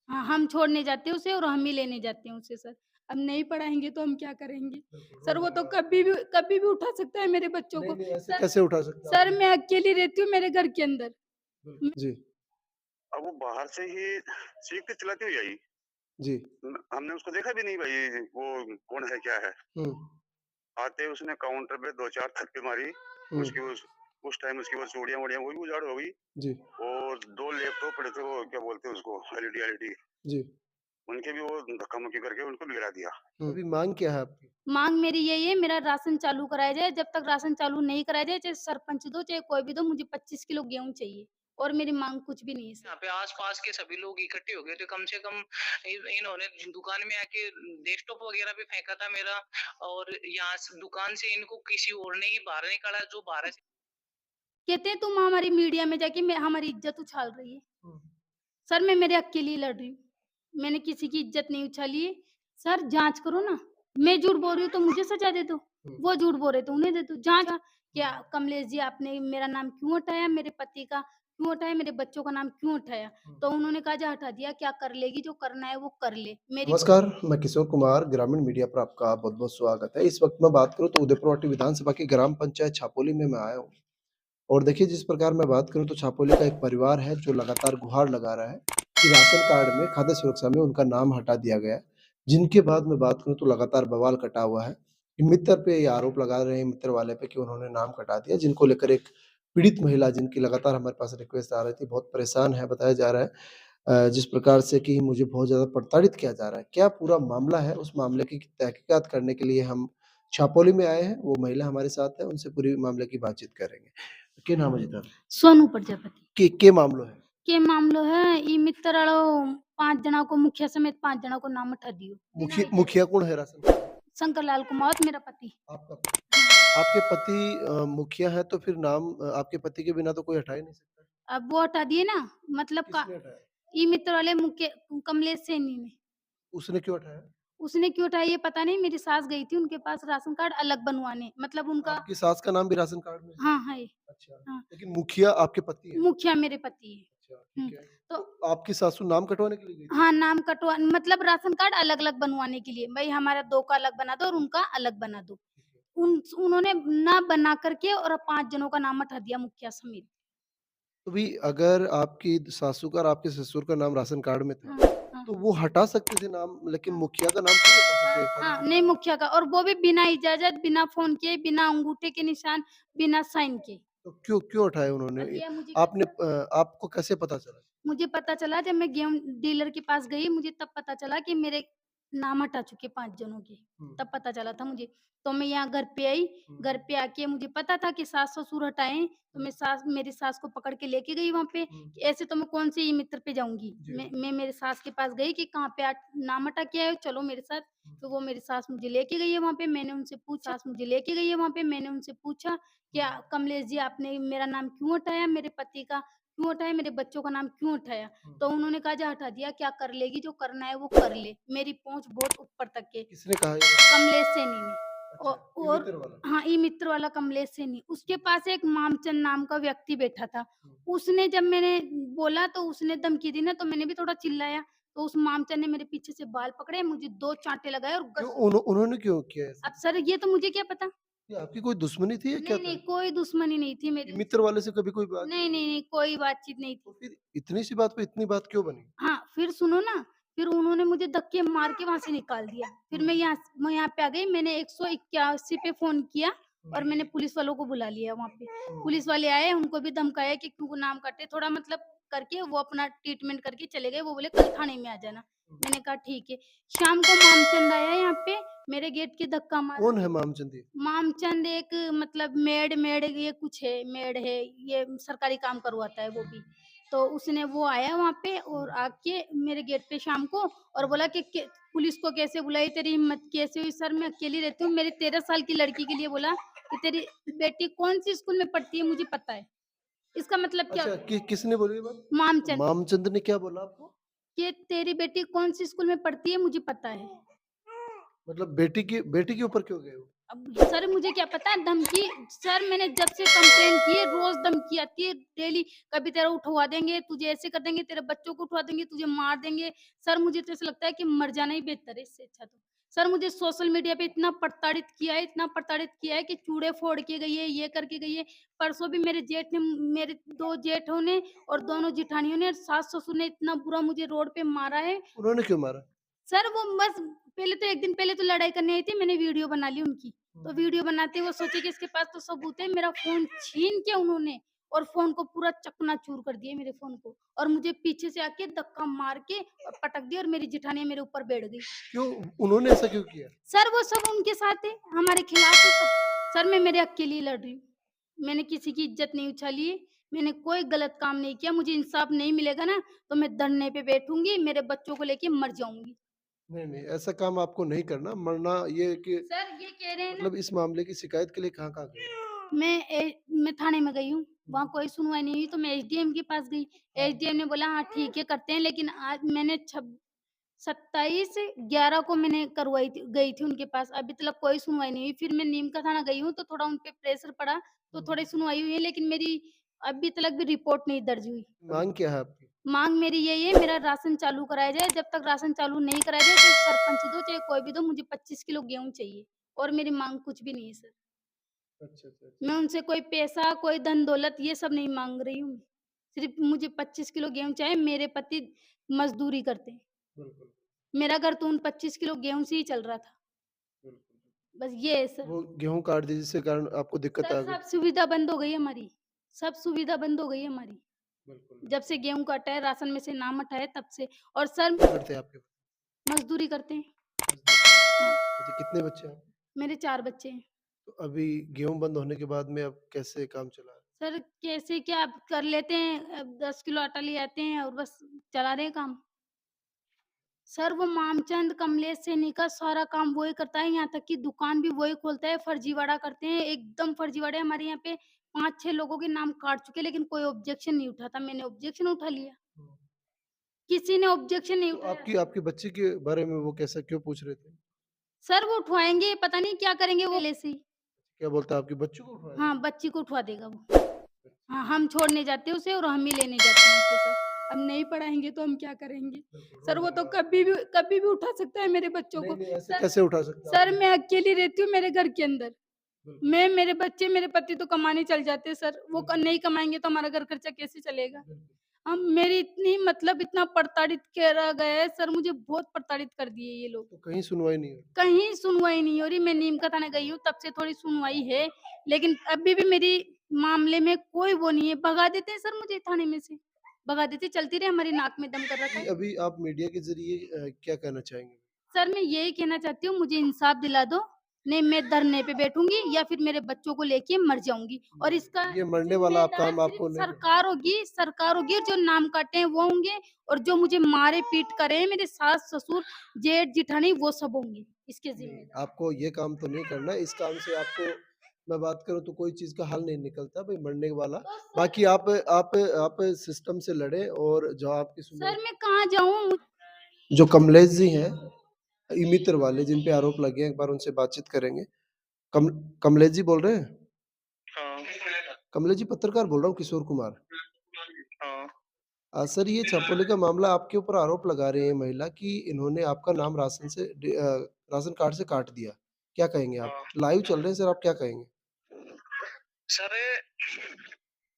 हाँ, हम छोड़ने जाते हैं उसे और हम ही लेने जाते हैं उसे सर। अब नहीं पढ़ाएँगे तो हम क्या करेंगे? बिल्कुल, सर वो तो रोज़ाना कभी भी उठा सकता है मेरे बच्चों नहीं, को। नहीं ऐसे सर कैसे उठा सकते हैं सर आपने? मैं अकेली रहती हूँ मेरे घर के अंदर। बिल्कुल, जी, अब वो बाहर से ही सीख के चलाती हुई आई। जी। हमने उसको देखा भी नहीं भाई वो कौन है, क्या है? हुँ, आते ही उसने काउंटर पे 2-4 थप्पे मारी। हुँ, उसकी उस टाइम उसकी वो चूड़ियाँ-वूड़ियाँ वो भी उजाड़ हो गई जी, और 2 लैपटॉप पड़े थे, वो क्या बोलते हैं उसको, एलईडी, जी। उनके भी वो धक्का-मुक्की करके उनको गिरा दिया। हुँ। अभी माँग क्या है आपकी? माँग मेरी यही है मेरा राशन चालू कराया जाए, जब तक राशन चालू नहीं कराया जाए, चाहे सरपंच दो, चाहे कोई भी दो, मुझे 25 किलो गेहूँ चाहिए और मेरी माँग कुछ भी नहीं है सर। यहाँ पे आस-पास के सभी लोग इकट्ठे हो गए थे, कम से कम इन्होंने दुकान में आके डेस्कटॉप वगैरह भी फेंका था मेरा, और यहाँ से दुकान से इनको किसी और ने ही बाहर निकाला, जो बाहर से कहते हैं तुम हमारी मीडिया में जाके मैं हमारी इज़्ज़त उछाल रही है। हुँ, सर मैं मेरे हक के लिए लड़ रही हूँ। मैंने किसी की इज़्ज़त नहीं उछाली है। सर जाँच करो ना। मैं झूठ बोल रही हूँ तो मुझे सज़ा दे दो। हुँ, वो झूठ बोल रहे तो उन्हें दे दो। जाँच क्या हुँ, कमलेश जी आपने मेरा नाम क्यों हटाया? मेरे पति का क्यों हटाया? मेरे बच्चों का नाम क्यों हटाया? हुँ। तो उन्होंने कहा जा हटा दिया, क्या कर लेगी? जो करना है वो कर ले। मेरी नमस्कार, मैं किशोर कुमार, ग्रामीण मीडिया पर आपका बहुत-बहुत स्वागत है। इस वक़्त मैं बात करूँ तो उदयपुरवाटी विधानसभा की ग्राम पंचायत छापोली में मैं आया हूँ और देखिए जिस प्रकार मैं बात करूँ तो छापोली का एक परिवार है जो लगातार गुहार लगा रहा है कि राशन कार्ड में खाद्य सुरक्षा में उनका नाम हटा दिया गया है। जिनके बाद मैं बात करूँ तो लगातार बवाल कटा हुआ है कि मित्र पे ये आरोप लगा रहे हैं मित्र वाले पे कि उन्होंने नाम कटा दिया, जिनको लेकर एक पीड़ित महिला जिनकी लगातार हमारे पास रिक्वेस्ट आ रही थी, बहुत परेशान है बताया जा रहा है। जिस प्रकार से कि मुझे बहुत ज़्यादा प्रताड़ित किया जा रहा है। क्या पूरा मामला है, उस मामले की तहकीकात करने के लिए हम छापोली में आए हैं। वो महिला हमारे साथ है, उनसे पूरी मामले की बातचीत करेंगे। के नाम है जी तार? सोनू प्रजापति के मामलो है? के मामलो है ई मित्रवाळो 5 जना को मुखिया समेत 5 जना को नाम हटा दियो बिना इजाज़त। मुखिया कौन है राशन कार्ड में? शंकर लाल कुमावत मेरा पति। आपका आपके पति मुखिया हैं तो फिर नाम आपके पति के बिना तो कोई हटा ही नहीं सकता। अब वो हटा दिए ना मतलब का किसने हटाया? ई मित्र वाले मुके कमलेश सैनी ने। उसने क्यों हटाया? उसने क्यों उठाया ये पता नहीं, मेरी सास गई थी उनके पास राशन कार्ड अलग बनवाने, मतलब उनका आपकी सास का नाम भी राशन कार्ड में है? हाँ, है। अच्छा, हाँ, लेकिन मुखिया आपके पति हैं? मुखिया मेरे पति है। अच्छा, हुँ, ठीक है। तो तो आपकी सासू नाम कटवाने के लिए गई थी? हाँ, नाम कटवा मतलब राशन कार्ड अलग-अलग बनवाने के लिए, भई हमारा 2 का अलग बना दो और उनका अलग बना दो। ठीक है। उन्होंने ना बना कर के और 5 जनों का नाम हटा दिया मुखिया समेत। तो भी अगर आपकी सासू का और आपके ससुर का नाम राशन कार्ड में था, हाँ, हाँ, तो वो हटा सकते थे नाम, लेकिन हाँ। मुखिया का नाम क्यों हटा सकते हैं हाँ, खाली? नहीं मुखिया का और वो भी बिना इजाज़त, बिना फ़ोन किए, बिना अंगूठे के निशान, बिना साइन के। तो क्यों क्यों हटाया उन्होंने? अब ये मुझे क्या आपने पता? आपको कैसे पता चला? मुझे पता चला जब मैं गेहूँ डीलर के पास गई, मुझे तब पता चला कि मेरे नाम हटा चुके 5 जनों के, हुँ, तब पता चला था मुझे। तो मैं यहाँ घर पे आई, हुँ, घर पे आके मुझे पता था कि सास-ससुर हटाएँ, तो हुँ, मेरी सास को पकड़ के लेके गई वहाँ पे। हुँ, कि ऐसे तो मैं कौन से ई-मित्र पे जाऊँगी। जी, मैं मेरे सास के पास गई कि कहाँ पे नाम हटा के आए हो, चलो मेरे साथ। हुँ, तो वो मेरी सास मुझे लेके गई है वहाँ पे, मैंने उनसे पूछा, हुँ, "क्या कमलेश जी आपने मेरा नाम क्यों हटाया? मेरे पति का क्यों हटाया? मेरे बच्चों का नाम क्यों हटाया?" हुँ। तो उन्होंने कहा जा हटा दिया, क्या कर लेगी, जो करना है वो कर ले। मेरी पहुँच बहुत ऊपर तक है। किसने कहा ये बात? कमलेश सैनी ने औ अच्छा, ये और मित्र वाला? हाँ, ई मित्र वाला कमलेश सैनी। उसके पास एक मामचंद नाम का व्यक्ति बैठा था। हुँ, उसने जब मैंने बोला तो उसने धमकी दी ना तो मैंने भी थोड़ा चिल्लाया। तो उस मामचंद ने मेरे पीछे से बाल पकड़े, मुझे 2 चाँटे लगाए और क्यों गस उन्होंने क्यों किया ऐसा? अब सर ये तो मुझे क्या पता? ये आपकी कोई दुश्मनी थी या क्या नहीं, था? नहीं, कोई दुश्मनी नहीं थी ये मेरी मित्र उनसे। वाले से कभी कोई नहीं, बातचीत नहीं नहीं, हुई? नहीं, कोई बातचीत नहीं तो थी। फिर इतनी सी बात पे इतनी बात क्यों बनी? हाँ, फिर सुनो ना, फिर उन्होंने मुझे धक्के मार के वहाँ से निकाल दिया। फिर हुँ, मैं यहाँ पे आ गई, मैंने 181 पे फ़ोन किया हुँ, और मैंने पुलिस वालों को बुला लिया वहाँ पे। हुँ, पुलिस वाले आए, उनको भी धमकाया कि क्यों नाम कटे, थोड़ा मतलब करके वो अपना ट्रीटमेंट करके चले गए। वो बोले कल थाने में आ जाना। हुँ। मैंने कहा ठीक है। शाम को मामचंद आया यहाँ पे, मेरे गेट के धक्का मारा। कौन है मामचंद ये? मामचंद एक मतलब मेड मेड ये कुछ है, मेड है, ये सरकारी काम करवाता है वो भी। तो उसने वो आया वहाँ पे और हुँ, आके मेरे गेट पे शाम को और हुँ। बोला कि पुलिस को कैसे बुलाई, तेरी हिम्मत कैसे हुई? सर मैं अकेली रहती हूँ। मेरी 13 साल की लड़की के लिए बोला कि तेरी बेटी कौन-सी स्कूल में पढ़ती है मुझे पता है। इसका मतलब क्या अच्छा, होता है? किसने बोली ये बात? मामचंद मामचंद ने क्या बोला आपको? कि तेरी बेटी कौन-सी स्कूल में पढ़ती है मुझे पता है। मतलब बेटी के ऊपर क्यों गए वो? अब सर मुझे क्या पता है धमकी। सर मैंने जब से कंप्लेन की है रोज़ धमकी आती है डेली, कभी तेरा उठवा देंगे, तुझे ऐसे कर देंगे, तेरे बच्चों को उठवा देंगे, तुझे मार देंगे। सर मुझे तो ऐसा लगता है कि मर जाना ही बेहतर है इससे अच्छा तो। सर मुझे सोशल मीडिया पे इतना प्रताड़ित किया है, इतना प्रताड़ित किया है कि चूड़े फोड़ के गई है, ये करके गई है। परसों भी मेरे जेठ ने, मेरे 2 जेठों ने और दोनों जेठानियों ने, सास-ससुर ने इतना बुरा मुझे रोड पे मारा है। उन्होंने क्यों मारा? सर वो बस पहले तो 1 दिन पहले तो लड़ाई करने आई थी, मैंने वीडियो बना ली उनकी। तो वीडियो बनाते वो सोचे कि इसके पास तो सबूत है, मेरा फ़ोन छीन के उन्होंने और फ़ोन को पूरा चकनाचूर कर दिया मेरे फ़ोन को, और मुझे पीछे से आके धक्का मार के और पटक दिया और मेरी जेठानी मेरे ऊपर बैठ गई। क्यों? उन्होंने ऐसा क्यों किया? सर वो सब उनके साथ है, हमारे खिलाफ है सब। सर मैं मेरे हक के लिए लड़ रही हूँ। मैंने किसी की इज़्ज़त नहीं उछाली है, मैंने कोई गलत काम नहीं किया, मुझे इंसाफ़ नहीं मिलेगा ना तो मैं धरने पे बैठूँगी, मेरे बच्चों को लेके मर जाऊँगी। नहीं, नहीं, ऐसा काम आपको नहीं करना। मरना ये है कि सर ये कह रहे हैं ना, मतलब इस मामले की शिकायत के लिए कहाँ-कहाँ गए? मैं थाने में गई हूँ, वहाँ कोई सुनवाई नहीं हुई तो मैं एसडीएम के पास गई। एसडीएम ने बोला हाँ ठीक है करते हैं, लेकिन आज मैंने 27/11 को मैंने करवाई थी, गई थी उनके पास, अभी तक कोई सुनवाई नहीं हुई। फिर मैं नीम का थाना गई हूँ तो थोड़ा उन पे प्रेशर पड़ा, तो थोड़ी सुनवाई हुई है, लेकिन मेरी अभी तक भी रिपोर्ट नहीं दर्ज हुई। माँग क्या है आपकी? माँग मेरी यही है, मेरा राशन चालू कराया जाए, जब तक राशन चालू नहीं कराया जाए, चाहे सरपंच दो, चाहे कोई भी दो, मुझे 25 किलो गेहूँ चाहिए और मेरी माँग कुछ भी नहीं है सर। अच्छा, अच्छा, अच्छा। मैं उनसे कोई पैसा, कोई धन-दौलत ये सब नहीं माँग रही हूँ। सिर्फ़ मुझे 25 किलो गेहूँ चाहिए, मेरे पति मज़दूरी करते हैं। बिल्कुल, मेरा घर तो उन 25 किलो गेहूँ से ही चल रहा था। बिल्कुल। बस ये है सर। वो गेहूँ काट दी जिसके कारण आपको दिक्कत सर आ गई। सब सुविधा बंद हो गई हमारी, सब सुविधा बंद हो गई हमारी। बिल्कुल, जब बिल्कुल। से गेहूँ काटा है, राशन में से नाम हटा है तब से। और सर क्या करते हैं आपके मज़दूरी करते हैं। मज़दूर? हाँ, अच्छा, कितने बच्चे हैं आपके? मेरे 4 बच्चे हैं। तो अभी गेहूँ बंद होने के बाद में अब कैसे काम चला रहे हैं? सर कैसे क्या अब कर लेते हैं, अब 10 किलो आटा ले आते हैं और बस चला रहे हैं काम। सर वो मामचंद, कमलेश सैनी का सारा काम वही करता है, यहाँ तक कि दुकान भी वही खोलता है, फर्जीवाड़ा करते हैं, एकदम फर्जीवाड़े। हमारे यहाँ पे 5-6 लोगों के नाम काट चुके हैं, लेकिन कोई ऑब्जेक्शन नहीं उठाता, मैंने ऑब्जेक्शन उठा लिया। हुँ। किसी ने ऑब्जेक्शन नहीं तो उठाया। आपके बच्चे के बारे में वो कैसा क्यों पूछ रहे थे? सर वो उठवाएँगे, पता नहीं क्या करेंगे वो पहले से ही। क्या बोलता है आपके बच्चों को उठवाएँगे? हाँ, बच्ची को उठवा देगा वो। हाँ, हम छोड़ने जाते हैं उसे और हम ही लेने जाते हैं उसे सर। अब नहीं पढ़ाएँगे तो हम क्या करेंगे? बिल्कुल, सर हो वो तो जाएगा। कभी भी उठा सकता है मेरे बच्चों नहीं, को। नहीं, ऐसे सर कैसे उठा सकते हैं आप? सर मैं अकेली रहती हूँ मेरे घर के अंदर। बिल्कुल, मैं, मेरे बच्चे, मेरे पति तो कमाने चल जाते हैं सर। वो बिल्कुल, नहीं कमाएँगे तो हमारा घर खर्चा कैसे चलेगा? बिल्कुल। हम मेरी इतनी मतलब इतना प्रताड़ित करा गया है सर, मुझे बहुत प्रताड़ित कर दिए ये लोग। तो कहीं सुनवाई नहीं हुई। कहीं सुनवाई नहीं हो रही। मैं नीम का थाने गई हूँ, तब से थोड़ी सुनवाई है, लेकिन अभी भी मेरी मामले में कोई वो नहीं है। भगा देते हैं सर मुझे थाने में से। भगा देते, चलती रहे, हमारी नाक में दम कर रखा अभी है। अभी आप मीडिया के ज़रिए क्या कहना चाहेंगे? सर मैं यही कहना चाहती हूँ, मुझे इंसाफ दिला दो, नहीं मैं धरने पे बैठूँगी या फिर मेरे बच्चों को लेके मर जाऊँगी, और इसका ये मरने वाला आप ज़िम्मेदार काम सिर्फ़ आपको नहीं करना। सरकार होगी, जो नाम काटे हैं वो होंगे, और जो मुझे मारे-पीट करे हैं मेरे सास-ससुर, जेठ-जेठानी, वो सब होंगे इसके नहीं, ज़िम्मेदार। आपको ये काम तो नहीं करना है। इस काम से आपको मैं बात करूँ तो कोई चीज़ का हल नहीं निकलता भई मरने वाला। तो सर बाकी आप सिस्टम से लड़ें और जो आपकी सुनो सर मैं कहाँ जाऊँ? जो कमलेश जी हैं, ई-मित्र वाले जिन पे आरोप लगे हैं, एक बार उनसे बातचीत करेंगे। कम कमलेश जी बोल रहे हैं? हाँ। कमलेश जी पत्रकार बोल रहा हूँ किशोर कुमार। हाँ। सर ये छापोली का मामला आपके ऊपर आरोप लगा रही है महिला कि इन्होंने आपका नाम राशन कार्ड से काट दिया। क्या कहेंगे आप? हाँ। लाइव चल रहे हैं सर, आप क्या कहेंगे? सर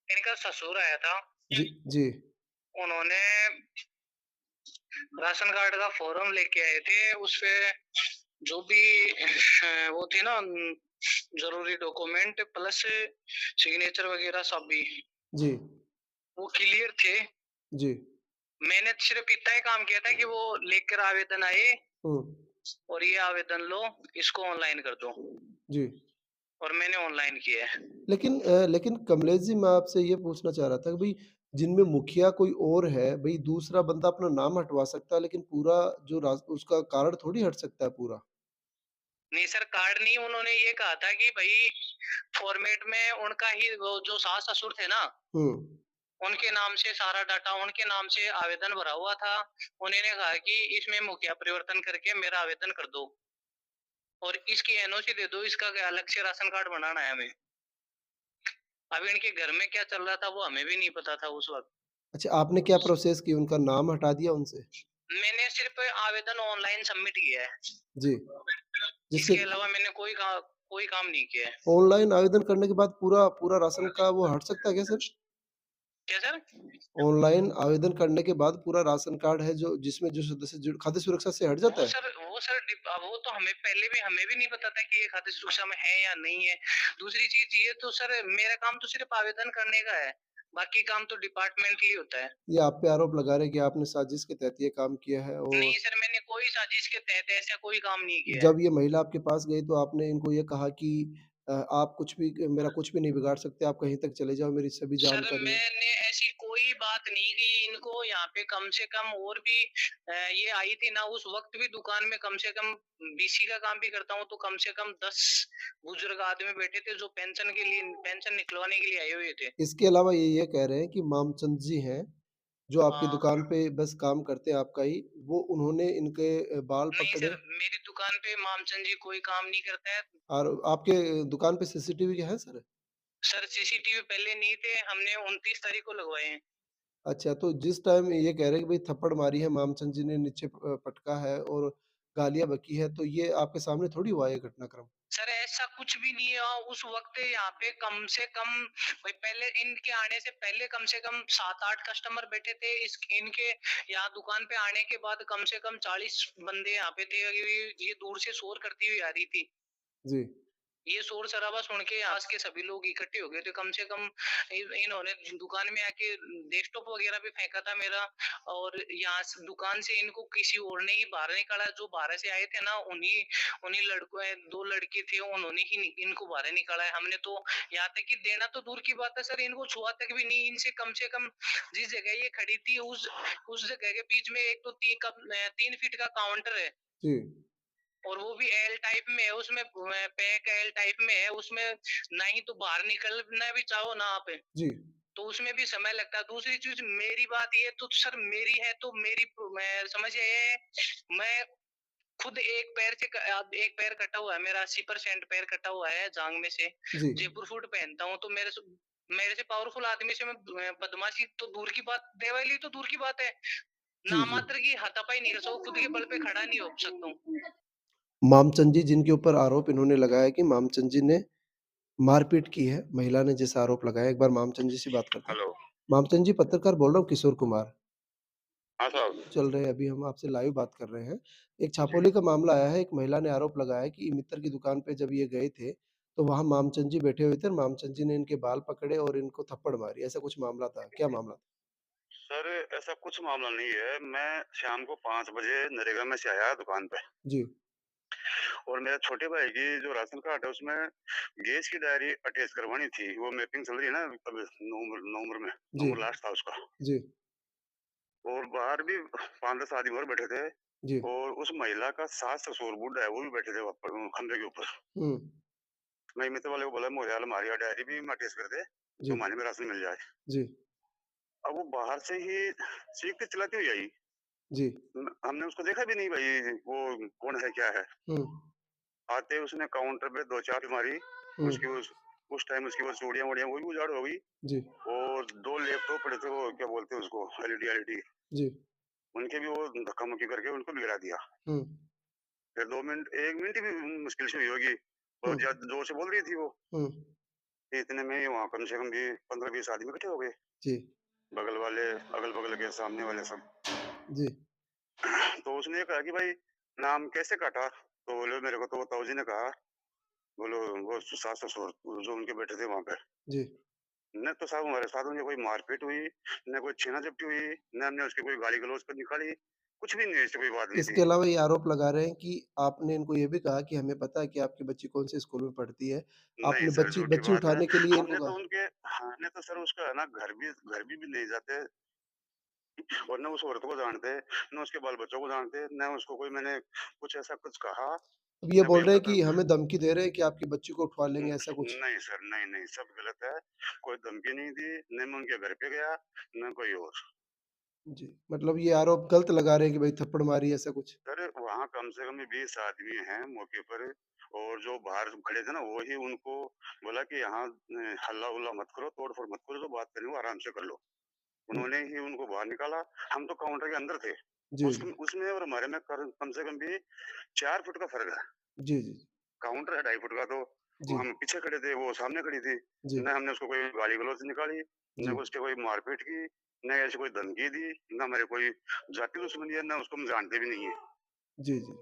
इनका ससुर आया था, जी, जी, उन्होंने राशन कार्ड का फॉर्म लेके आए थे, उसपे जो भी वो थी ना जरूरी डॉक्यूमेंट प्लस सिग्नेचर वगैरह सब भी जी, वो क्लियर थे। जी। मैंने सिर्फ इतना ही काम किया था कि वो लेकर आवेदन आए हुँ, और ये आवेदन लो, इसको ऑनलाइन कर दो, जी। और मैंने ऑनलाइन किया है। लेकिन कमलेश जी मैं आपसे ये पूछना चाह रहा था कि भई जिनमें मुखिया कोई और है, भई दूसरा बंदा अपना नाम हटवा सकता है लेकिन पूरा जो उसका कारण थोड़ी हट सकता है पूरा। नहीं सर, कार्ड नहीं, उन्होंने ये कहा था कि भाई फॉर्मेट में उनका ही, वो जो सास ससुर थे ना, हुँ, उनके नाम से सारा डाटा, उनके नाम से आवेदन भरा हुआ था। उन्होंने कहा कि इसमें मुखिया परिवर्तन करके मेरा आवेदन कर दो। और इसकी एनओसी दे दो, इसका क्या अलग से राशन कार्ड बनाना है हमें। अब इनके घर में क्या चल रहा था वो हमें भी नहीं पता था उस वक़्त। अच्छा, आपने क्या प्रोसेस की? उनका नाम हटा दिया उनसे? मैंने सिर्फ़ आवेदन ऑनलाइन सबमिट किया है। जी, जिससे इसके अलावा मैंने कोई काम नहीं किया है। ऑनलाइन आवेदन करने के बाद पूरा पूरा राशन का वो हट सकता है क्या सर? क्या सर? ऑनलाइन आवेदन करने के बाद पूरा राशन कार्ड है जो जिसमें जो सदस्य जुड़ खाद्य सुरक्षा से हट जाता है? वो सर वो तो हमें भी नहीं पता था कि ये खाद्य सुरक्षा में है या नहीं है। दूसरी चीज़ ये तो सर मेरा काम तो सिर्फ़ आवेदन करने का है। बाकी काम तो डिपार्टमेंट ही होता है। ये आप पे आरोप लगा रहे हैं कि आपने साजिश के तहत ये काम किया है नहीं और सर, मैंने कोई साजिश के तहत ऐसा कोई काम नहीं किया है। जब ये महिला आपके पास गई तो आपने इनको ये कहा कि आप कुछ भी मेरा कुछ भी नहीं बिगाड़ सकते, आप कहीं तक चले जाओ, मेरी सभी सर जानकारी है। मैंने ऐसी कोई बात नहीं की इनको, यहाँ पे कम से कम और भी ये आई थी ना उस वक्त भी दुकान में, कम से कम बीसी का काम भी करता हूँ तो कम से कम 10 बुजुर्ग आदमी बैठे थे जो पेंशन निकलवाने के लिए आए हुए थे। इसके अलावा ये कह रहे हैं कि मामचंद जी हैं, जो आपकी हाँ। दुकान पे बस काम करते हैं आपका ही, वो उन्होंने इनके बाल नहीं पकड़े सर, मेरी दुकान पे मामचंद जी कोई काम नहीं करता है। और आपके दुकान पे सीसीटीवी है सर? सर सीसीटीवी पहले नहीं थे, हमने 29 तारीख को लगवाए हैं। अच्छा, तो जिस टाइम ये कह रहे हैं कि भई थप्पड़ मारी है, मामचंद जी ने नीचे पटका है और गालियाँ बकी है, तो ये आपके सामने थोड़ी हुआ ये घटनाक्रम? सर ऐसा कुछ भी नहीं है, उस वक्त यहाँ पे कम से कम भाई पहले इनके आने से पहले कम से कम 7-8 कस्टमर बैठे थे। इनके यहाँ दुकान पे आने के बाद कम से कम 40 बंदे यहाँ पे थे। ये दूर से शोर करती हुई आ रही थी। जी, ये शोर शराबा सुन के आस के सभी लोग इकट्ठे हो गए थे। कम से कम इन्होंने दुकान में आके डेस्कटॉप वगैरह भी फेंका था मेरा। और यहाँ दुकान से इनको किसी और ने ही बाहर निकाला। जो बाहर से आए थे ना उन्हीं उन्हीं लड़कों, 2 लड़के थे, उन्होंने ही इनको बाहर निकाला है। हमने तो यहाँ तक कि देना तो दूर की बात है सर, इनको छुआ तक भी नहीं। इनसे कम से कम जिस जगह ये खड़ी थी उस जगह के बीच में एक तो 3 फीट का काउंटर है। जी, और वो भी एल टाइप में है, उसमें पैक एल टाइप में है। उसमें ना ही तो बाहर निकलना भी चाहो ना आप, जी, तो उसमें भी समय लगता है। दूसरी चीज मेरी बात ये तो सर मेरी है तो मैं समझिए ये मैं खुद एक पैर कटा हुआ है मेरा, 80% पैर कटा हुआ है जांग में से। जी। जयपुर सूट पहनता हूँ तो मेरे से पावरफुल आदमी से मैं बदमाशी तो दूर की बात, देवाली तो दूर की बात है, जी, जी। नामात्र की हाथापाई नहीं कर सकता, खुद के बल पे खड़ा नहीं हो सकता हूँ। मामचंद जी जिनके ऊपर आरोप इन्होंने लगाया कि मामचंद जी ने मारपीट की है, महिला ने जैसा आरोप लगाया, एक बार मामचंद जी से बात करते हैं। हेलो। मामचंद जी पत्रकार बोल रहा हूँ किशोर कुमार। हाँ साहब। चल रहे हैं अभी हम आपसे लाइव बात कर रहे हैं। एक जी। छापोली का मामला आया है, एक महिला ने आरोप लगाया है कि मित्र की दुकान पे जब ये गए थे, तो वहाँ मामचंद जी बैठे हुए थे और मामचंद जी ने इनके बाल पकड़े और इनको थप्पड़ मारी, ऐसा कुछ मामला था, क्या मामला था? सर ऐसा कुछ मामला नहीं है। मैं शाम को 5 बजे नरेगा में से आया दुकान पे, जी, और मेरे छोटे भाई की जो राशन कार्ड है उसमें गैस की डायरी अटैच करवानी थी। वो मैपिंग चल रही है ना अभी जी, नवंबर लास्ट था उसका। जी, और बाहर भी 5-10 आदमी और बैठे थे, जी। और उस महिला का सास ससुर बूढ़ा है वो भी बैठे थे वहाँ पर खंबे के ऊपर। हुँ, मैं मित्र वाले को बोला मोहयाल हमारी डायरी भी अटैच कर दे जी, तो हमारे में राशन मिल जाए। जी, अब वो बाहर से ही चीख के चिल्लाती हुई आई। जी। हमने उसको देखा भी नहीं भाई वो कौन है क्या है। हुँ, आते उसने काउंटर पे 2-4 मारी। हुँ, उसकी उस टाइम उसकी वो चूड़ियाँ-वूड़ियाँ वो भी उजाड़ हो गई। जी, और 2 लैपटॉप पड़े थे, वो क्या बोलते हैं उसको, एलईडी, जी, उनके भी वो धक्का-मुक्की करके उनको भी गिरा दिया। हुँ, फिर 2 मिनट 1 मिनट भी मुश्किल से हुई होगी। हुँ, बहुत ज़्यादा ज़ोर से बोल रही थी वो। हुँ, इतने में ही वहाँ कम से कम भी 15-20 आदमी इकट्ठे हो गए। जी, बगल वाले, अगल-बगल के, सामने वाले सब। जी, तो उसने ये कहा कि भाई नाम कैसे काटा? तो बोले मेरे को तो वो ताऊ जी ने कहा। बोलो वो सास-ससुर जो उनके बैठे थे वहाँ पे। जी। न तो साहब हमारे साथ उनकी कोई मारपीट हुई, न कोई छीना-झपटी हुई, न हमने उसकी कोई गाली-गलौज पर निकाली। कुछ भी नहीं, ऐसी कोई बात नहीं इसके थी। अलावा ये आरोप लगा रहे हैं कि आपने इनको ये भी कहा कि हमें पता है कि आपकी बच्ची कौन-से स्कूल में पढ़ती है। नहीं आपने सर, बच्ची झूठी बच्ची बात है। उठाने के लिए इनको हमने तो कहा उनके हमने तो सर उसका है ना घर भी नहीं जाते, और न उस औरत को जानते, न उसके बाल-बच्चों को जानते, न उसको कोई मैंने कुछ ऐसा कुछ कहा, अब ये न कोई बोल रहे हैं कि बता। हमें धमकी दे रहे हैं कि आपकी बच्ची को उठवा लेंगे ऐसा कुछ? नहीं सर, नहीं, सब गलत है। कोई धमकी नहीं दी, न मैं उनके घर पे गया, न कोई और। जी, मतलब ये आरोप गलत लगा रहे हैं कि भई थप्पड़ मारी ऐसा कुछ? सर वहाँ कम से कम 20 आदमी हैं मौके पर, और जो बाहर खड़े थे ना वही उनको बोला कि यहाँ हल्ला उल्ला मत करो, तोड़ फोड़ मत करो, जो बात करनी वो आराम से कर लो। हुँ, उन्होंने ही उनको बाहर निकाला। हम तो काउंटर के अंदर थे। जी, उसमें जी। उसमें और हमारे में कम से कम भी 4 फुट का फर्क है। जी, जी। काउंटर है 2.5 फुट का, तो जी, हम पीछे खड़े थे, वो सामने खड़ी थी। जी, न हमने उसको कोई गाली गलौज निकाली, न जी, उसके कोई मारपीट की, न ऐसी कोई धमकी दी, न हमारे कोई जाति दुश्मनी है, न उसको हम जानते भी नहीं है। जी, जी।